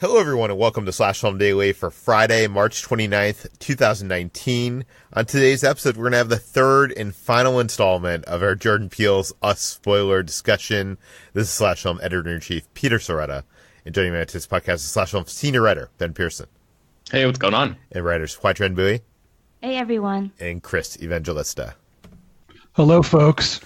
Hello, everyone, and welcome to Slash Film Daily for Friday, March 29th, 2019. On today's episode, we're going to have the third and final installment of our Jordan Peele's Us spoiler discussion. This is Slash Film Editor-in-Chief Peter Soretta, and joining me on today's podcast is Slash Film Senior Writer Ben Pearson. Hey, what's going on? And writers Huatren Bui. Hey, everyone. And Chris Evangelista. Hello, folks.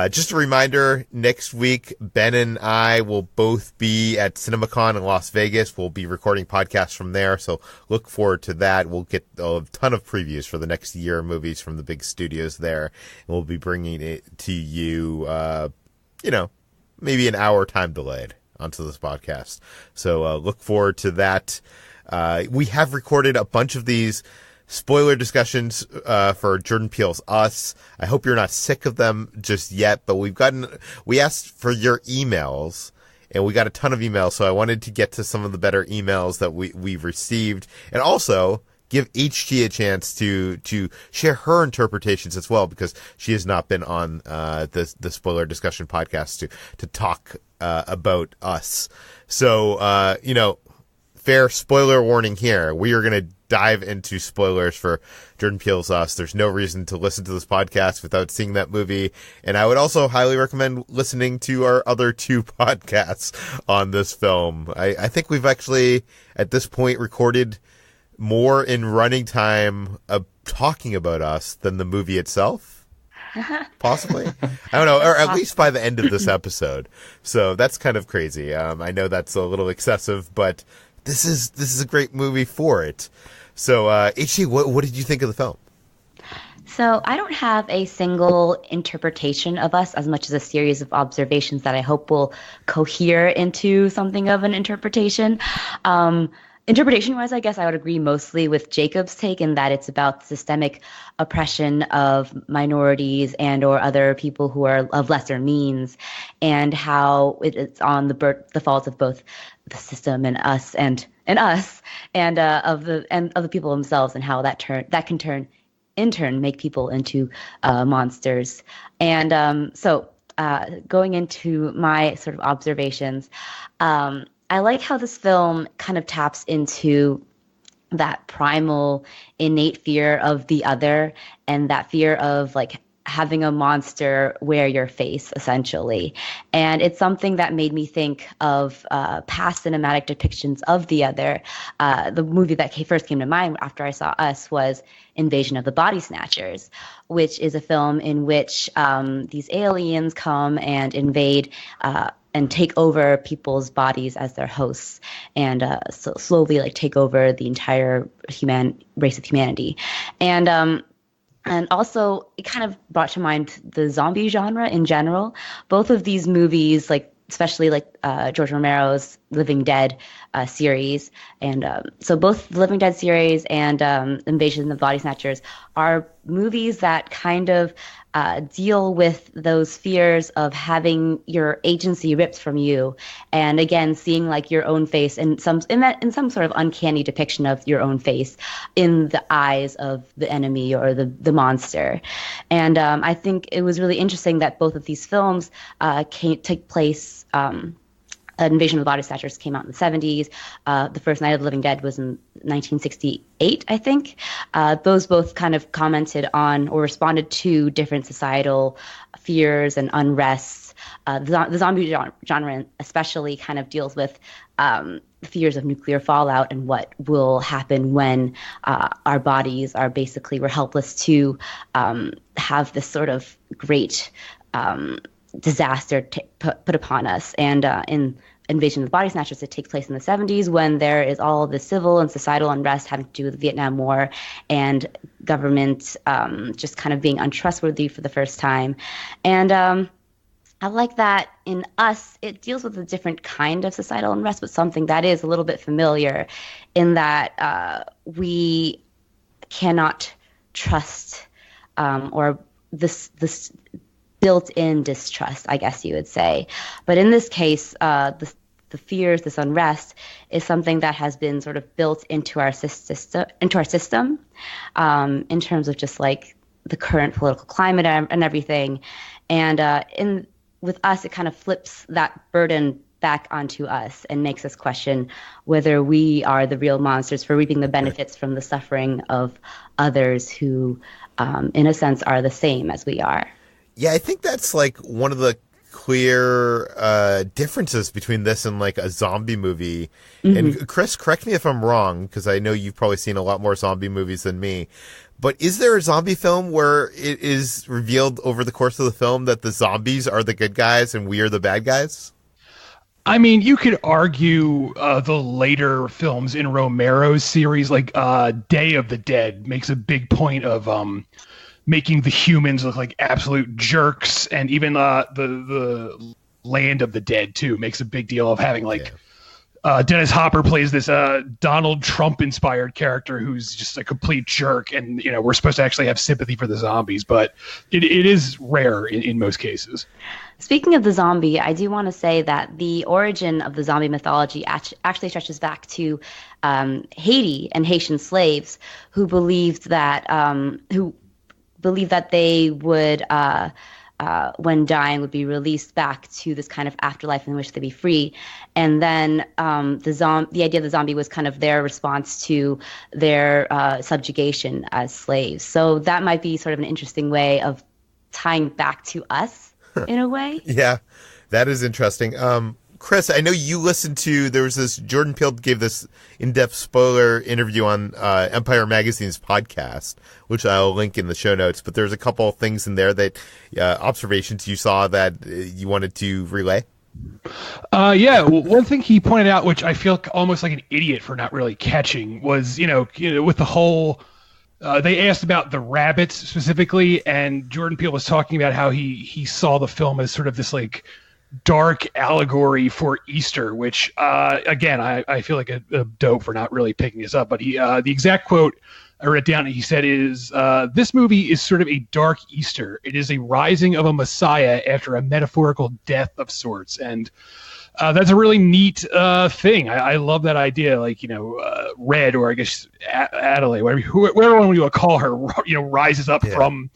Just a reminder, next week, Ben and I will both be at CinemaCon in Las Vegas. We'll be recording podcasts from there, so look forward to that. We'll get a ton of previews for the next year of movies from the big studios there, and we'll be bringing it to you, maybe an hour time delayed onto this podcast. So look forward to that. We have recorded a bunch of these spoiler discussions for Jordan Peele's Us. I hope you're not sick of them just yet, but we asked for your emails, and we got a ton of emails, so I wanted to get to some of the better emails that we've received, and also give HG a chance to share her interpretations as well, because she has not been on the spoiler discussion podcast to talk about Us. So, fair spoiler warning here. We are going to dive into spoilers for Jordan Peele's Us. There's no reason to listen to this podcast without seeing that movie. And I would also highly recommend listening to our other two podcasts on this film. I think we've actually, at this point, recorded more in running time of talking about Us than the movie itself. Possibly. I don't know, or at least by the end of this episode. So that's kind of crazy. I know that's a little excessive, but this is a great movie for it. So, HG, what did you think of the film? So I don't have a single interpretation of Us as much as a series of observations that I hope will cohere into something of an interpretation. Interpretation-wise, I guess I would agree mostly with Jacob's take in that it's about systemic oppression of minorities and or other people who are of lesser means, and how it's on the fault of both the system and us and of the people themselves, and how that can in turn make people into monsters. And so going into my sort of observations, I like how this film kind of taps into that primal, innate fear of the other, and that fear of like having a monster wear your face, essentially. And it's something that made me think of past cinematic depictions of the other. The movie that first came to mind after I saw Us was Invasion of the Body Snatchers, which is a film in which these aliens come and invade and take over people's bodies as their hosts, and so slowly like take over the entire race of humanity. And also, it kind of brought to mind the zombie genre in general. Both of these movies, especially George Romero's Living Dead series, and so both the Living Dead series and Invasion of the Body Snatchers are movies that kind of deal with those fears of having your agency ripped from you, and again seeing like your own face in some sort of uncanny depiction of your own face in the eyes of the enemy or the monster. And I think it was really interesting that both of these films take place. Invasion of the Body Snatchers came out in the 70s. The first Night of the Living Dead was in 1968, I think. Those both kind of commented on or responded to different societal fears and unrests. The zombie genre especially kind of deals with the fears of nuclear fallout and what will happen when our bodies are basically, we're helpless to have this sort of great disaster put upon us. And in Invasion of the Body Snatchers, it takes place in the 70s when there is all the civil and societal unrest having to do with the Vietnam War and government just kind of being untrustworthy for the first time. And I like that in Us, it deals with a different kind of societal unrest, but something that is a little bit familiar in that we cannot trust or this built-in distrust, I guess you would say. But in this case, the fears, this unrest, is something that has been sort of built into our system, in terms of just like the current political climate and everything. And with Us, it kind of flips that burden back onto us and makes us question whether we are the real monsters for reaping the benefits from the suffering of others who, in a sense, are the same as we are. Yeah, I think that's like one of the clear differences between this and like a zombie movie. Mm-hmm. And Chris, correct me if I'm wrong, because I know you've probably seen a lot more zombie movies than me. But is there a zombie film where it is revealed over the course of the film that the zombies are the good guys and we are the bad guys? I mean, you could argue the later films in Romero's series, like Day of the Dead, makes a big point of making the humans look like absolute jerks, and even the Land of the Dead too makes a big deal of having Dennis Hopper plays this Donald Trump-inspired character who's just a complete jerk, and we're supposed to actually have sympathy for the zombies, but it is rare in most cases. Speaking of the zombie, I do want to say that the origin of the zombie mythology actually stretches back to Haiti and Haitian slaves who believed that they would, when dying, would be released back to this kind of afterlife in which they'd be free. And then the idea of the zombie was kind of their response to their subjugation as slaves. So that might be sort of an interesting way of tying back to us in a way. Yeah, that is interesting. Chris, I know you listened to, there was this, Jordan Peele gave this in-depth spoiler interview on Empire Magazine's podcast, which I'll link in the show notes, but there's a couple of things in there that, observations you saw that you wanted to relay. Yeah, one thing he pointed out, which I feel almost like an idiot for not really catching, was, with the whole, they asked about the rabbits specifically, and Jordan Peele was talking about how he saw the film as sort of this like dark allegory for Easter, which again I feel like a dope for not really picking this up, but he the exact quote I wrote down, he said is, this movie is sort of a dark Easter. It is a rising of a Messiah after a metaphorical death of sorts. And that's a really neat thing. I love that idea. Like, Red, or I guess Adelaide, whatever one you want to call her, rises up from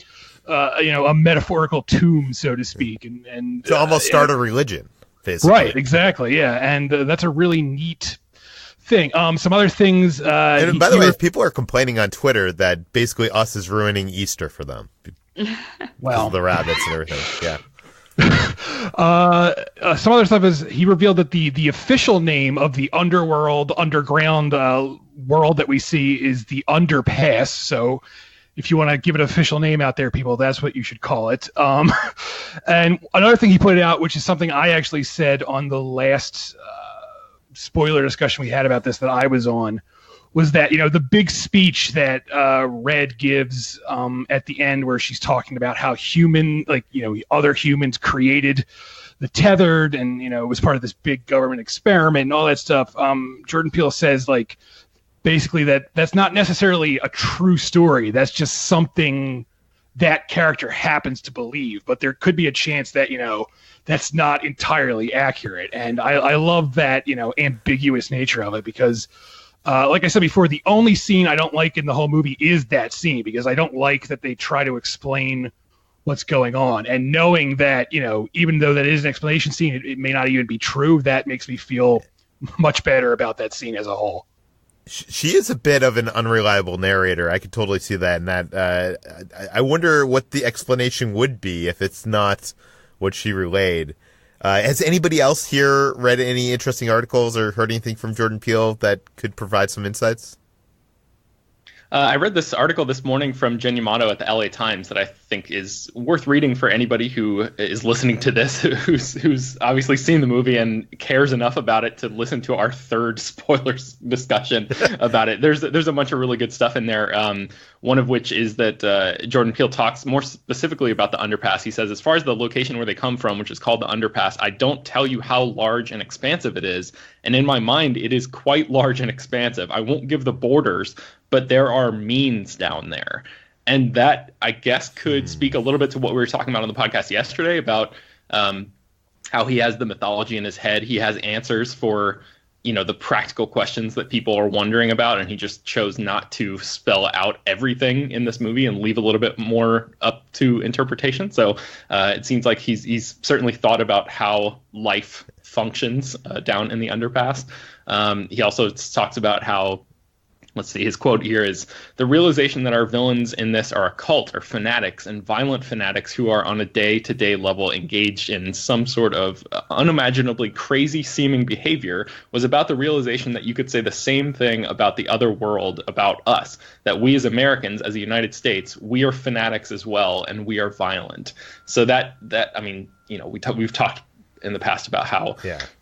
a metaphorical tomb, so to speak, and to almost start a religion, basically. Right, exactly, yeah, and that's a really neat thing. Some other things. And by the way, people are complaining on Twitter that basically Us is ruining Easter for them. Well, the rabbits and everything. Yeah. Some other stuff is he revealed that the official name of the underground world that we see is the Underpass. So if you want to give it an official name out there, people, that's what you should call it. And another thing he pointed out, which is something I actually said on the last spoiler discussion we had about this that I was on, was that, the big speech that Red gives at the end, where she's talking about how other humans created the tethered, and, it was part of this big government experiment and all that stuff. Jordan Peele says, basically that's not necessarily a true story. That's just something that character happens to believe, but there could be a chance that, that's not entirely accurate. And I love that, ambiguous nature of it, because like I said before, the only scene I don't like in the whole movie is that scene, because I don't like that they try to explain what's going on. And knowing that, even though that is an explanation scene, it may not even be true, that makes me feel much better about that scene as a whole. She is a bit of an unreliable narrator. I could totally see that. And that I wonder what the explanation would be if it's not what she relayed. Has anybody else here read any interesting articles or heard anything from Jordan Peele that could provide some insights? I read this article this morning from Jen Yamato at the LA Times that I think is worth reading for anybody who is listening to this, who's obviously seen the movie and cares enough about it to listen to our third spoilers discussion about it. There's a bunch of really good stuff in there. One of which is that Jordan Peele talks more specifically about the Underpass. He says, as far as the location where they come from, which is called the Underpass, I don't tell you how large and expansive it is. And in my mind, it is quite large and expansive. I won't give the borders, but there are means down there. And that, I guess, could speak a little bit to what we were talking about on the podcast yesterday about how he has the mythology in his head. He has answers for the practical questions that people are wondering about, and he just chose not to spell out everything in this movie and leave a little bit more up to interpretation. So it seems like he's certainly thought about how life functions down in the underpass. He also talks about how, let's see, his quote here is, "The realization that our villains in this are a cult or fanatics, and violent fanatics who are on a day-to-day level engaged in some sort of unimaginably crazy-seeming behavior was about the realization that you could say the same thing about the other world, about us, that we as Americans, as the United States, we are fanatics as well, and we are violent." So that I mean, we've talked in the past about how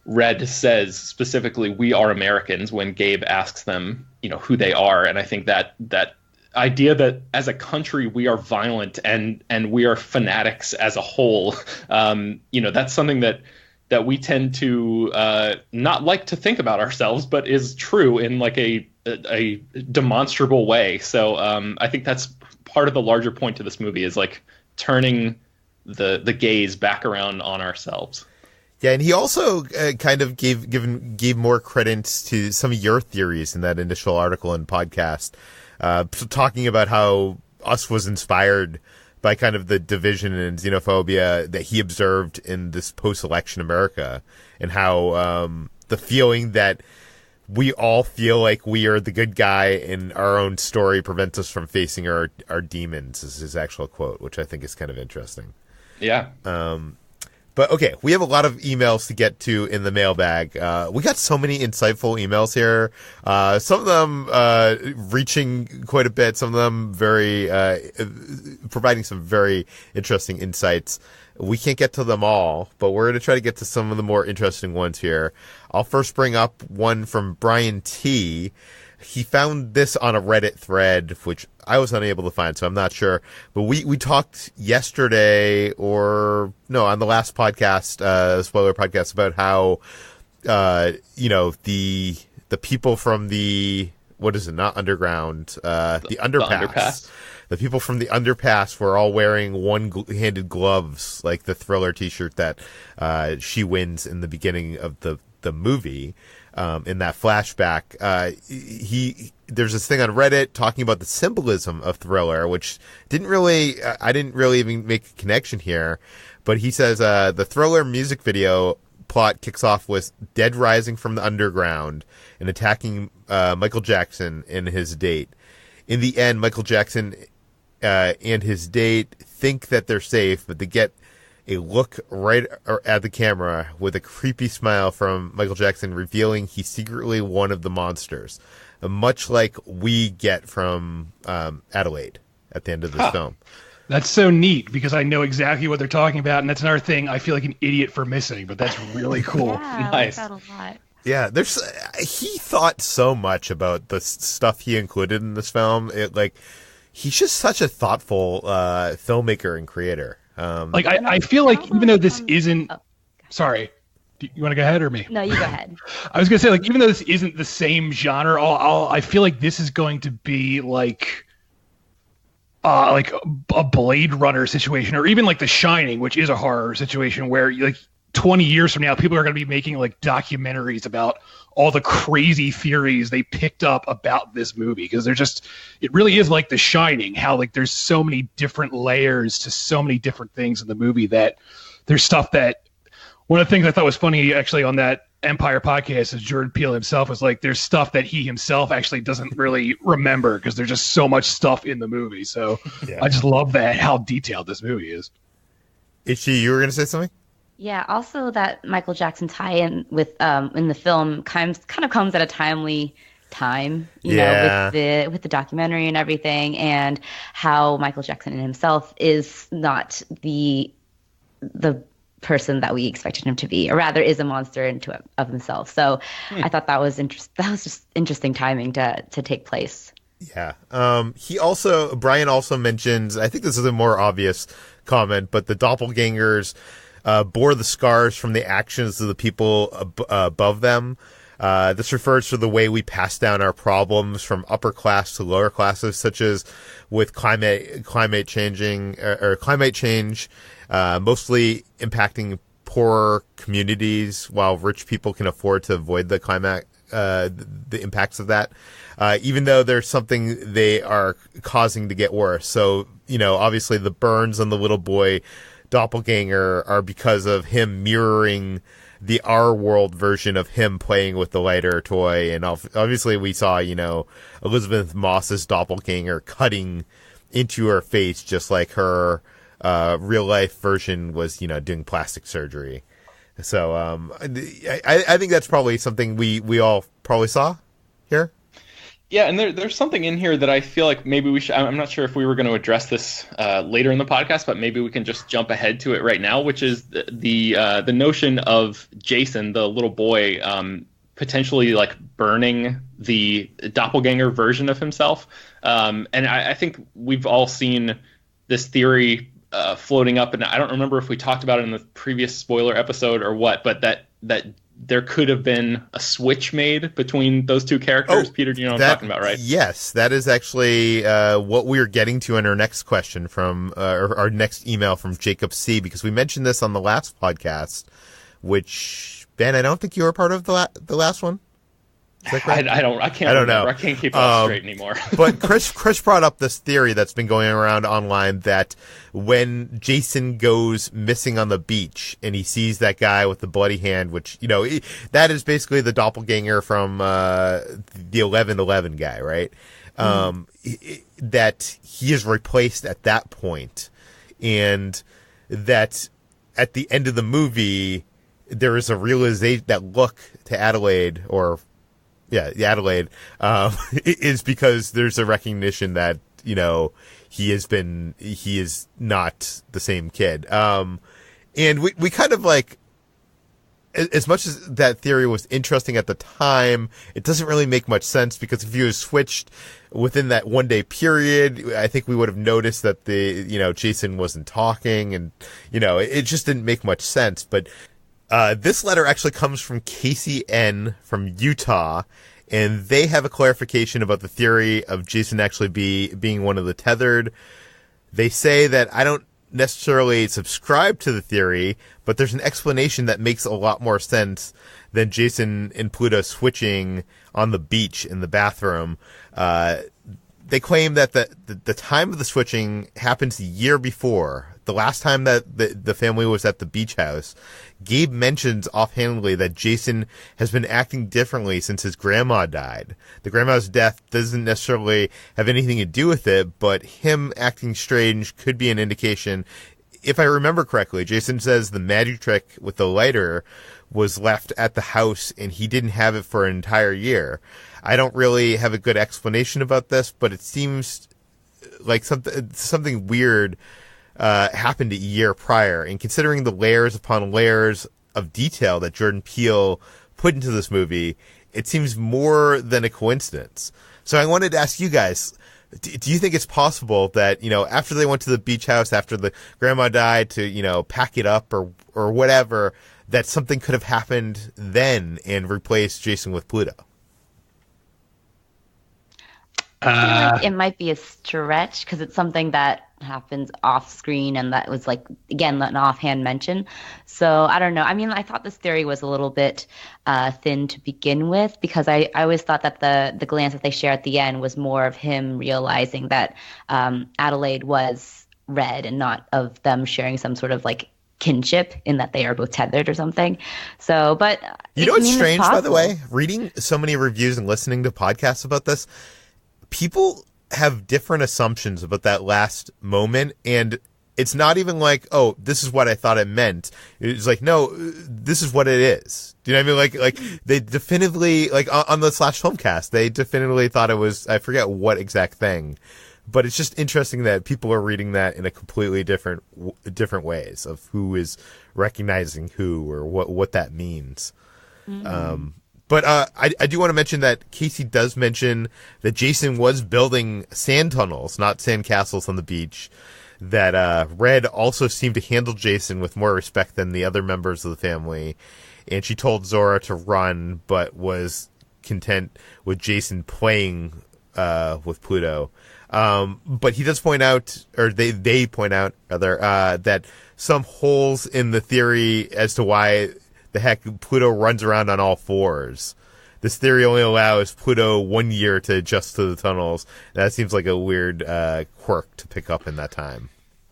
Red says specifically, "We are Americans," when Gabe asks them, who they are. And I think that idea that as a country we are violent and we are fanatics as a whole, that's something that we tend to not like to think about ourselves, but is true in like a demonstrable way. So I think that's part of the larger point to this movie, is like turning the gaze back around on ourselves. Yeah, and he also kind of gave more credence to some of your theories in that initial article and podcast, talking about how Us was inspired by kind of the division and xenophobia that he observed in this post-election America, and how the feeling that we all feel like we are the good guy in our own story prevents us from facing our demons, is his actual quote, which I think is kind of interesting. Yeah. But okay, we have a lot of emails to get to in the mailbag. We got so many insightful emails here. Some of them reaching quite a bit. Some of them very providing some very interesting insights. We can't get to them all, but we're going to try to get to some of the more interesting ones here. I'll first bring up one from Brian T. He found this on a Reddit thread, which I was unable to find, so I'm not sure. But we talked yesterday, on the last podcast, spoiler podcast, about how, the people from the, what is it, not underground, the underpass. The people from the underpass were all wearing one-handed gloves, like the Thriller t-shirt that she wins in the beginning of the movie. In that flashback, there's this thing on Reddit talking about the symbolism of Thriller, which I didn't really even make a connection here. But he says the Thriller music video plot kicks off with Dead rising from the underground and attacking Michael Jackson and his date. In the end, Michael Jackson and his date think that they're safe, but they get a look right at the camera with a creepy smile from Michael Jackson, revealing he's secretly one of the monsters, much like we get from Adelaide at the end of this film. That's so neat, because I know exactly what they're talking about, and that's another thing I feel like an idiot for missing, but that's really cool. Yeah, nice. I like that a lot. Yeah, he thought so much about the stuff he included in this film. He's just such a thoughtful filmmaker and creator. I feel like even though this isn't, sorry, do you want to go ahead or me? No, you go ahead. I was gonna say, even though this isn't the same genre, I feel like this is going to be like a Blade Runner situation, or even like The Shining, which is a horror situation where 20 years from now, people are going to be making documentaries about all the crazy theories they picked up about this movie, because it really is like The Shining, how there's so many different layers to so many different things in the movie, that there's stuff that, one of the things I thought was funny actually on that Empire podcast is Jordan Peele himself was there's stuff that he himself actually doesn't really remember, because there's just so much stuff in the movie. So yeah. I just love how detailed this movie is. Itchy, you were going to say something? Yeah, also that Michael Jackson tie-in with in the film kind of comes at a timely time, you know, with the documentary and everything, and how Michael Jackson in himself is not the person that we expected him to be, or rather is a monster of himself. So I thought that was just interesting timing to take place. Yeah. Brian also mentions, I think this is a more obvious comment, but the doppelgangers bore the scars from the actions of the people above them. This refers to the way we pass down our problems from upper class to lower classes, such as with climate change, mostly impacting poor communities while rich people can afford to avoid the the impacts of that, even though there's something they are causing to get worse. So, obviously the burns on the little boy doppelganger are because of him mirroring the our world version of him playing with the lighter toy. And obviously we saw, Elizabeth Moss's doppelganger cutting into her face, just like her real life version was, doing plastic surgery. So I think that's probably something we all probably saw here. Yeah, and there's something in here that I feel like maybe we should. I'm not sure if we were going to address this later in the podcast, but maybe we can just jump ahead to it right now, which is the notion of Jason, the little boy, potentially like burning the doppelganger version of himself. And I think we've all seen this theory floating up, and I don't remember if we talked about it in the previous spoiler episode or what, but that there could have been a switch made between those two characters. Peter, do you know what I'm talking about, right? Yes, that is actually what we are getting to in our next question from our next email from Jacob C, because we mentioned this on the last podcast, which, Ben, I don't think you were part of the last one. Is that correct? I can't remember. I can't keep up straight anymore. But Chris brought up this theory that's been going around online that when Jason goes missing on the beach and he sees that guy with the bloody hand, which, that is basically the doppelganger from the 11/11 guy, right? That he is replaced at that point, and that at the end of the movie there is a realization that look to Adelaide, or Adelaide, is because there's a recognition that, he is not the same kid. And we kind of like, as much as that theory was interesting at the time, it doesn't really make much sense, because if you had switched within that 1 day period, I think we would have noticed that Jason wasn't talking, and, it just didn't make much sense. But this letter actually comes from Casey N. from Utah, and they have a clarification about the theory of Jason actually being one of the tethered. They say that I don't necessarily subscribe to the theory, but there's an explanation that makes a lot more sense than Jason and Pluto switching on the beach in the bathroom. They claim that the time of the switching happens the year before. The last time that the family was at the beach house, Gabe mentions offhandedly that Jason has been acting differently since his grandma died. The grandma's death doesn't necessarily have anything to do with it, but him acting strange could be an indication. If I remember correctly, Jason says the magic trick with the lighter was left at the house and he didn't have it for an entire year. I don't really have a good explanation about this, but it seems like something weird happened a year prior. And considering the layers upon layers of detail that Jordan Peele put into this movie, it seems more than a coincidence. So I wanted to ask you guys, do you think it's possible that, after they went to the beach house, after the grandma died, to, pack it up or whatever, that something could have happened then and replaced Jason with Pluto? I feel like it might be a stretch, because it's something that happens off screen, and that was like, again, an offhand mention. So I don't know. I mean, I thought this theory was a little bit thin to begin with, because I always thought that the glance that they share at the end was more of him realizing that Adelaide was red, and not of them sharing some sort of like kinship in that they are both tethered or something. So, but it's strange, by the way, reading so many reviews and listening to podcasts about this, people have different assumptions about that last moment, and it's not even like, oh, this is what I thought it meant. It's like, no, this is what it is. Do you know what I mean? Like they definitively, like on the Slash Filmcast, they definitively thought it was, I forget what exact thing, but it's just interesting that people are reading that in a completely different ways of who is recognizing who, or what that means. Mm-hmm. But I do want to mention that Casey does mention that Jason was building sand tunnels, not sand castles on the beach. That Red also seemed to handle Jason with more respect than the other members of the family. And she told Zora to run, but was content with Jason playing Pluto. But he does point out, or they point out rather, that some holes in the theory as to why the heck Pluto runs around on all fours. This theory only allows Pluto 1 year to adjust to the tunnels. That seems like a weird quirk to pick up in that time.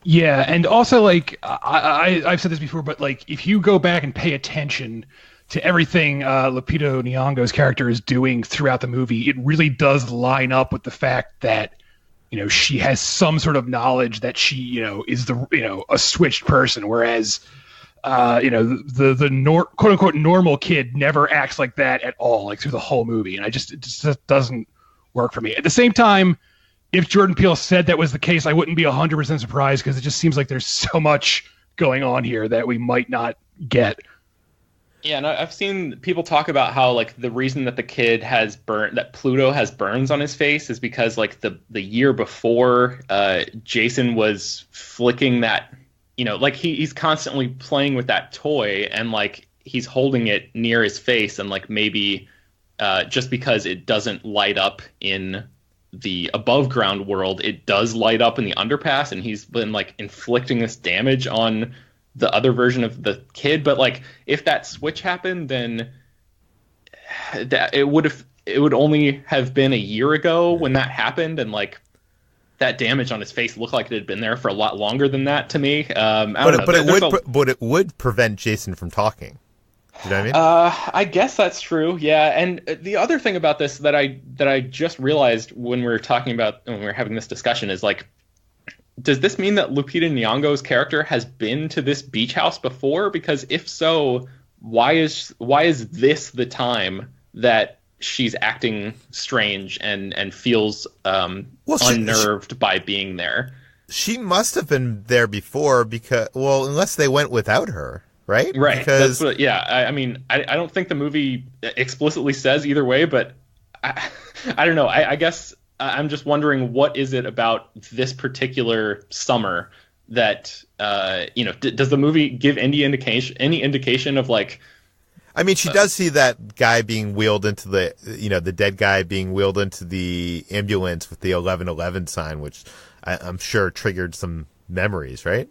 Yeah, and also, like, I've said this before, but, like, if you go back and pay attention to everything Lupita Nyong'o's character is doing throughout the movie, it really does line up with the fact that, you know, she has some sort of knowledge that she, you know, is the, you know, a switched person, whereas, you know, the quote unquote normal kid never acts like that at all, like through the whole movie, and it just doesn't work for me. At the same time, if Jordan Peele said that was the case, I wouldn't be 100% surprised, because it just seems like there's so much going on here that we might not get. Yeah, and I've seen people talk about how, like, the reason that the kid has that Pluto has burns on his face is because, like, the year before, Jason was flicking that, you know, like, he's constantly playing with that toy, and, like, he's holding it near his face, and, like, maybe just because it doesn't light up in the above ground world, it does light up in the underpass, and he's been, like, inflicting this damage on the other version of the kid. But, like, if that switch happened, then that it would only have been a year ago when that happened, and, like, that damage on his face looked like it had been there for a lot longer than that to me. But it would prevent Jason from talking. You know what I mean? I guess that's true. Yeah. And the other thing about this that I just realized when we were having this discussion is, like, does this mean that Lupita Nyong'o's character has been to this beach house before? Because if so, why is this the time that she's acting strange and feels unnerved by being there? She must have been there before, because, well, unless they went without her. Right? Right. Because I mean, I don't think the movie explicitly says either way, but I don't know. I guess I'm just wondering, what is it about this particular summer that, you know, does the movie give any indication of, like... I mean, she does see that guy being wheeled into the dead guy being wheeled into the ambulance with the 1111 sign, which I'm sure triggered some memories, right?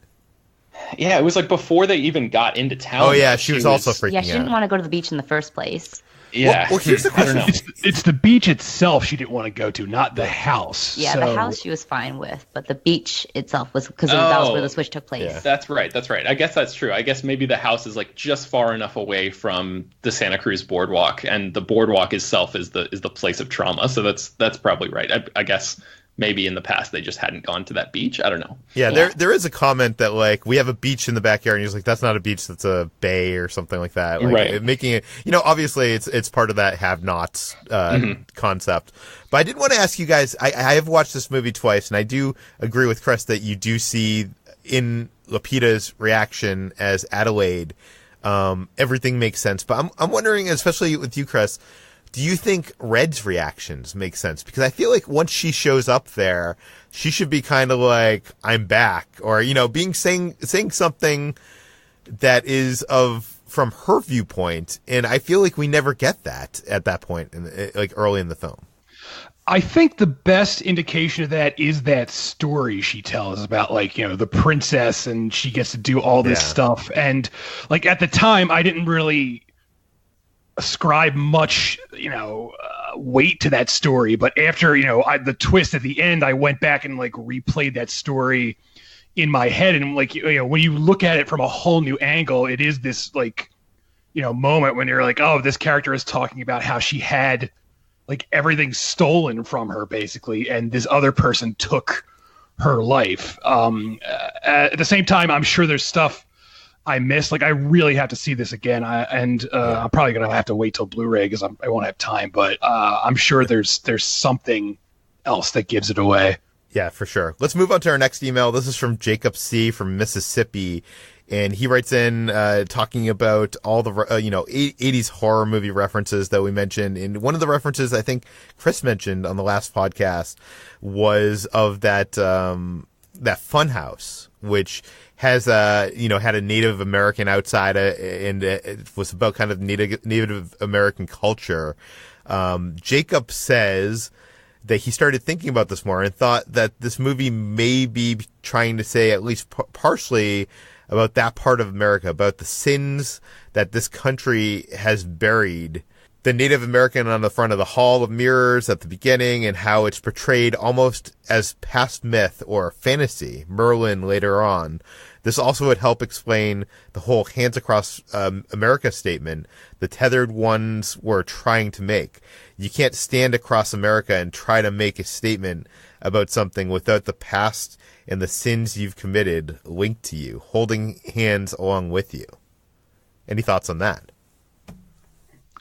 Yeah, it was like before they even got into town. Oh yeah, she was also freaking out. Yeah, she didn't want to go to the beach in the first place. Yeah. Well, here's the question. It's the beach itself she didn't want to go to, not the house. Yeah, the house she was fine with, but the beach itself was, because that was where the switch took place. Yeah. That's right. I guess that's true. I guess maybe the house is, like, just far enough away from the Santa Cruz boardwalk, and the boardwalk itself is the place of trauma. So that's probably right. I guess maybe in the past they just hadn't gone to that beach. I don't know. Yeah, there is a comment that, like, we have a beach in the backyard, and he's like, that's not a beach, that's a bay or something like that. Like, right. Making it, you know, obviously it's part of that have-nots concept. But I did want to ask you guys, I have watched this movie twice, and I do agree with Chris that you do see in Lupita's reaction as Adelaide, everything makes sense. But I'm wondering, especially with you, Chris, do you think Red's reactions make sense? Because I feel like once she shows up there, she should be kind of like, I'm back, or, you know, saying something that is from her viewpoint. And I feel like we never get that at that point, like early in the film. I think the best indication of that is that story she tells about, like, you know, the princess, and she gets to do all this stuff. And, like, at the time, I didn't really ascribe much, you know, weight to that story, but after, you know, the twist at the end, I went back and, like, replayed that story in my head, and, like, you know, when you look at it from a whole new angle, it is this, like, you know, moment when you're like, oh, this character is talking about how she had, like, everything stolen from her, basically, and this other person took her life. At the same time, I'm sure there's stuff I missed. Like, I really have to see this again, I'm probably gonna have to wait till Blu-ray because I won't have time. But I'm sure there's something else that gives it away. Yeah, for sure. Let's move on to our next email. This is from Jacob C. from Mississippi, and he writes in talking about all the 80s horror movie references that we mentioned. And one of the references I think Chris mentioned on the last podcast was of that Funhouse, which has had a Native American outside, and it was about kind of Native American culture. Jacob says that he started thinking about this more and thought that this movie may be trying to say, at least partially, about that part of America, about the sins that this country has buried. The Native American on the front of the Hall of Mirrors at the beginning, and how it's portrayed almost as past myth or fantasy, Merlin later on. This also would help explain the whole hands across America statement the tethered ones were trying to make. You can't stand across America and try to make a statement about something without the past and the sins you've committed linked to you, holding hands along with you. Any thoughts on that?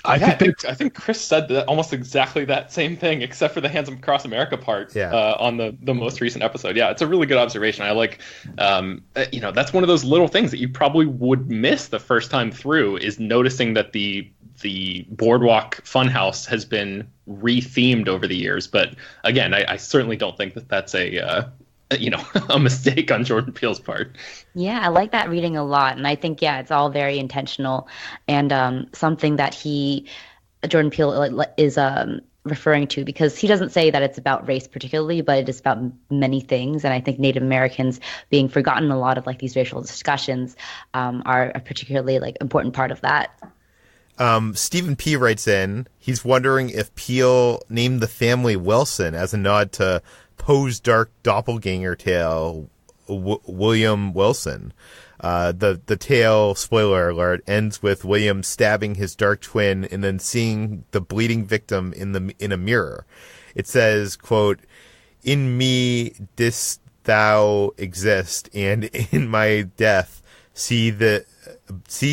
I think Chris said that almost exactly that same thing, except for the Hands Across America part on the most recent episode. Yeah, it's a really good observation. I like, that's one of those little things that you probably would miss the first time through, is noticing that the Boardwalk Funhouse has been re-themed over the years. But again, I certainly don't think that that's a mistake on Jordan Peele's part. Yeah, I like that reading a lot. And I think, it's all very intentional and something that Jordan Peele is referring to, because he doesn't say that it's about race particularly, but it is about many things. And I think Native Americans being forgotten in a lot of these racial discussions are a particularly important part of that. Stephen P. writes in, he's wondering if Peele named the family Wilson as a nod to Poe's dark doppelganger tale, William Wilson. The tale, spoiler alert, ends with William stabbing his dark twin and then seeing the bleeding victim in a mirror. It says, quote, "In me didst thou exist, and in my death see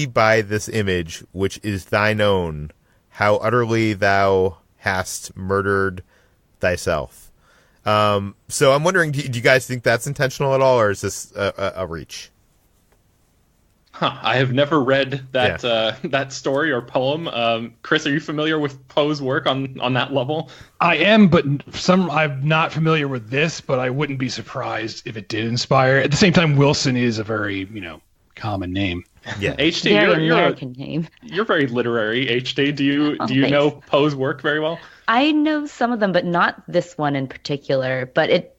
by this image, which is thine own, how utterly thou hast murdered thyself." So I'm wondering, do you guys think that's intentional at all, or is this a reach? I have never read that that story or poem. Chris, are you familiar with Poe's work on that level? I am, but I'm not familiar with this, but I wouldn't be surprised if it did inspire. At the same time, Wilson is a very, common name. Yeah. HD, Very American name. You're very literary, HD. Do you know Poe's work very well? I know some of them, but not this one in particular. But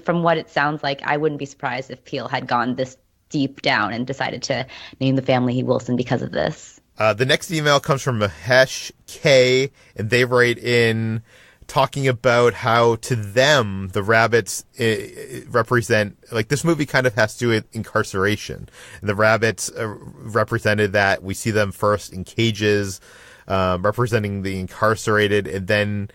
from what it sounds like, I wouldn't be surprised if Peele had gone this deep down and decided to name the family Wilson because of this. The next email comes from Mahesh K, and they write in talking about how to them the rabbits represent, this movie kind of has to do with incarceration. And the rabbits represented that. We see them first in cages, representing the incarcerated, and then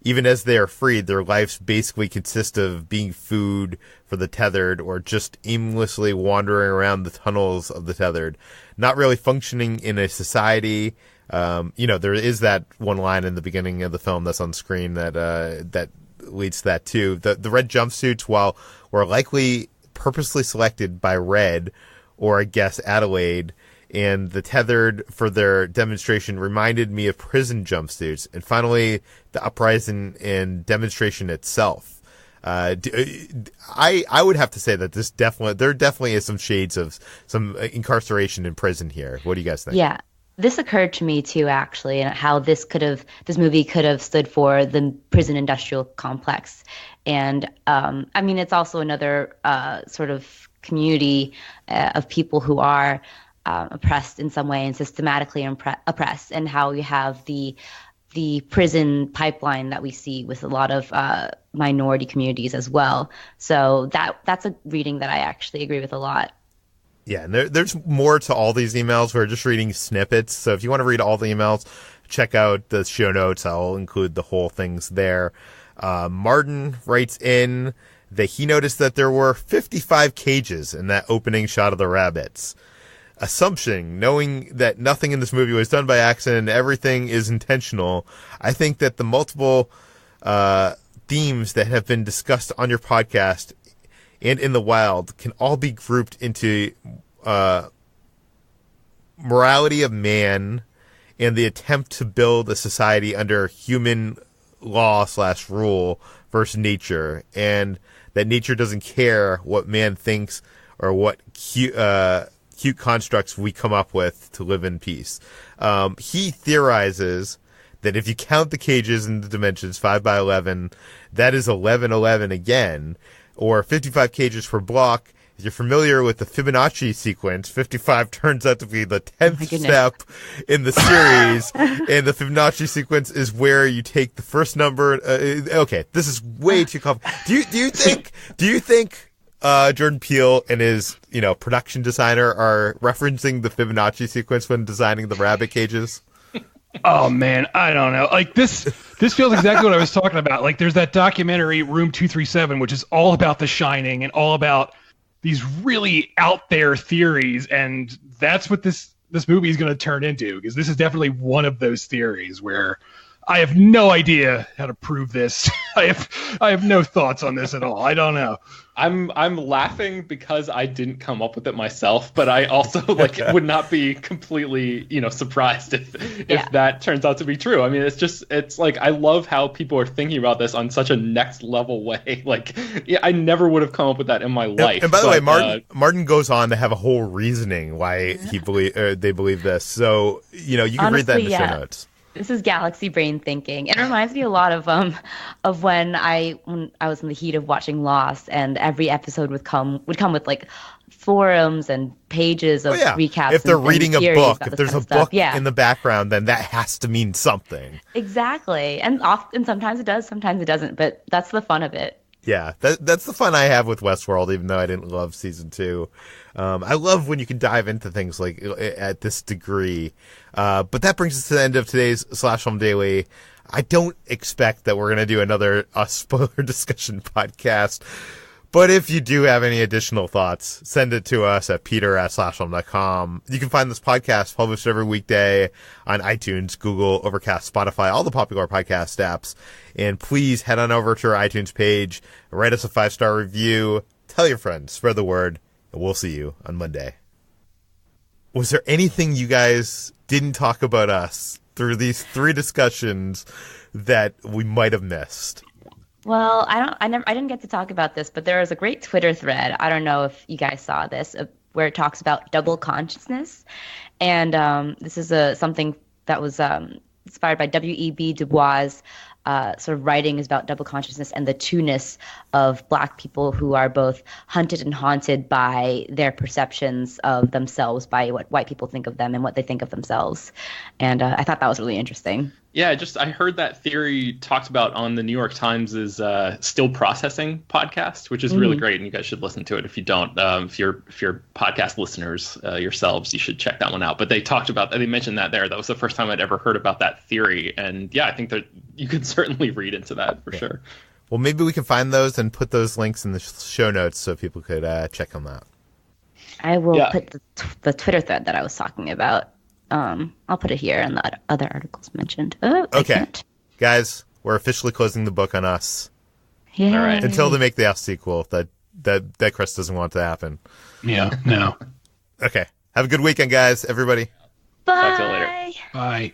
even as they are freed, their lives basically consist of being food for the tethered, or just aimlessly wandering around the tunnels of the tethered, not really functioning in a society. There is that one line in the beginning of the film that's on screen that leads to that too. The red jumpsuits, while were likely purposely selected by Red, or I guess Adelaide, and the tethered for their demonstration reminded me of prison jumpsuits. And finally, the uprising and demonstration itself. I would have to say that there definitely is some shades of some incarceration in prison here. What do you guys think? Yeah. This occurred to me too, actually, and how this movie could have stood for the prison industrial complex. And it's also another sort of community of people who are oppressed in some way and systematically oppressed, and how you have the prison pipeline that we see with a lot of minority communities as well. So that's a reading that I actually agree with a lot. Yeah, and there's more to all these emails. We're just reading snippets. So if you want to read all the emails, check out the show notes. I'll include the whole things there. Martin writes in that he noticed that there were 55 cages in that opening shot of the rabbits. Assumption, knowing that nothing in this movie was done by accident, everything is intentional. I think that the multiple themes that have been discussed on your podcast and in the wild can all be grouped into morality of man and the attempt to build a society under human law / rule versus nature, and that nature doesn't care what man thinks or what cute constructs we come up with to live in peace. He theorizes that if you count the cages in the dimensions 5 by 11, that is 1111 again, or 55 cages per block. If you're familiar with the Fibonacci sequence, 55 turns out to be the 10th step in the series, and the Fibonacci sequence is where you take the first number. Okay, this is way too complicated. Do you think Jordan Peele and his production designer are referencing the Fibonacci sequence when designing the rabbit cages? Oh man, I don't know. Like this feels exactly what I was talking about. Like there's that documentary Room 237, which is all about The Shining and all about these really out there theories, and that's what this movie is going to turn into, because this is definitely one of those theories where I have no idea how to prove this. I have no thoughts on this at all. I don't know. I'm laughing because I didn't come up with it myself, but I also would not be completely surprised if that turns out to be true. I mean, it's like I love how people are thinking about this on such a next level way. I never would have come up with that in my life. And by the way, Martin goes on to have a whole reasoning why they believe this. So you can honestly read that in the show notes. This is galaxy brain thinking. It reminds me a lot of when I was in the heat of watching Lost, and every episode would come with forums and pages of recaps. If they're reading a book, if there's a book in the background, then that has to mean something. Exactly, and sometimes it does, sometimes it doesn't. But that's the fun of it. Yeah, that's the fun I have with Westworld, even though I didn't love season 2. I love when you can dive into things like at this degree. But that brings us to the end of today's Slash Film Daily. I don't expect that we're going to do another spoiler discussion podcast. But if you do have any additional thoughts, send it to us at peter@slashfilm.com. You can find this podcast published every weekday on iTunes, Google, Overcast, Spotify, all the popular podcast apps. And please head on over to our iTunes page, write us a 5-star review, tell your friends, spread the word, and we'll see you on Monday. Was there anything you guys didn't talk about us through these 3 discussions that we might have missed? Well, I didn't get to talk about this, but there was a great Twitter thread. I don't know if you guys saw this, where it talks about double consciousness, and this is something that was inspired by W.E.B. Du Bois. Sort of writing is about double consciousness and the two-ness of Black people who are both hunted and haunted by their perceptions of themselves, by what white people think of them and what they think of themselves. And I thought that was really interesting. Yeah, I heard that theory talked about on the New York Times' Still Processing podcast, which is really great, and you guys should listen to it. If you don't, if you're podcast listeners yourselves, you should check that one out. But they mentioned that there. That was the first time I'd ever heard about that theory, and yeah, I think that you can certainly read into that for sure. Well, maybe we can find those and put those links in the show notes so people could check them out. I will put the Twitter thread that I was talking about. I'll put it here and the other articles mentioned. Okay. Guys, we're officially closing the book on Us. Yeah. All right. Until they make the Us sequel that Chris doesn't want to happen. Yeah, no. Okay. Have a good weekend, guys, everybody. Bye. Talk to you later. Bye.